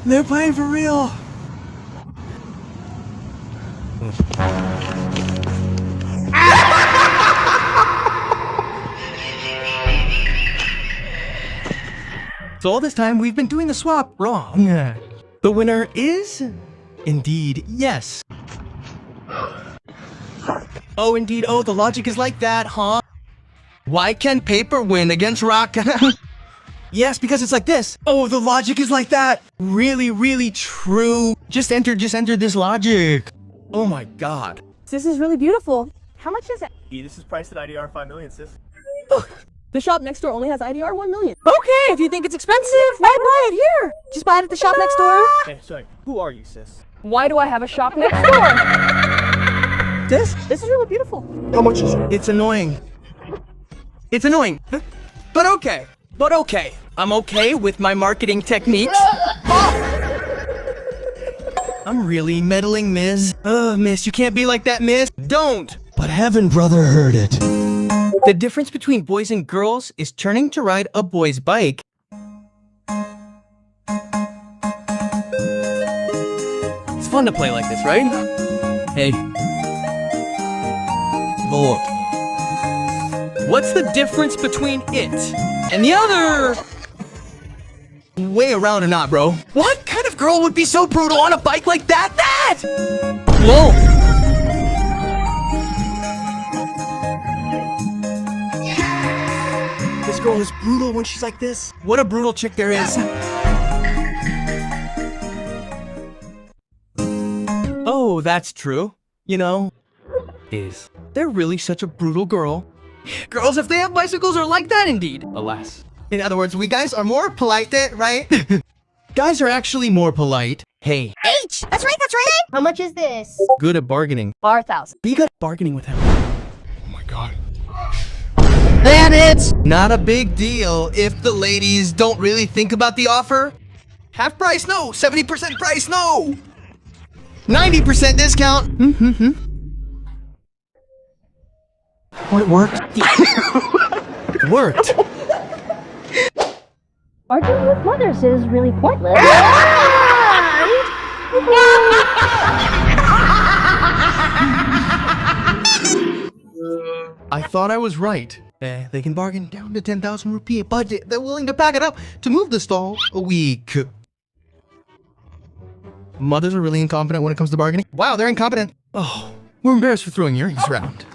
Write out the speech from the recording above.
They're playing for real. So all this time we've been doing the swap wrong. The winner is indeed yes. Oh, indeed. Oh, the logic is like that, huh? Why can't paper win against rock? Yes, because it's like this. Oh, the logic is like that. Really, really true. Just enter this logic. Oh my god. This is really beautiful. How much is it? This is priced at IDR 5 million, sis. The shop next door only has IDR 1 million. Okay, if you think it's expensive, why buy it here? Just buy it at the shop next door. Hey, sorry, who are you, sis? Why do I have a shop next door? This is really beautiful. How much is it? It's annoying. It's annoying. But okay. I'm okay with my marketing techniques. I'm really meddling, Miss. Miss, you can't be like that, Miss. Don't. But heaven, brother, heard it. The difference between boys and girls is turning to ride a boy's bike. It's fun to play like this, right? Hey. Look. What's the difference between it and the other? Way around or not, bro. What kind of girl would be so brutal on a bike like that? Whoa. This girl is brutal when she's like this. What a brutal chick there is. Oh, that's true. You know, they're really such a brutal girl. Girls, if they have bicycles, are like that indeed. Alas. In other words, we guys are more polite, right? Guys are actually more polite. Hey. H! That's right! How much is this? Good at bargaining. Bar 1,000. Be good at bargaining with him. Oh my god. Then it's not a big deal if the ladies don't really think about the offer. Half price, no. 70% price, no. 90% discount. Oh, it worked. It worked. Arguing with mothers is really pointless. I thought I was right. They can bargain down to 10,000 rupee budget. They're willing to pack it up to move the stall a week. Mothers are really incompetent when it comes to bargaining. Wow, they're incompetent. Oh, we're embarrassed for throwing earrings around.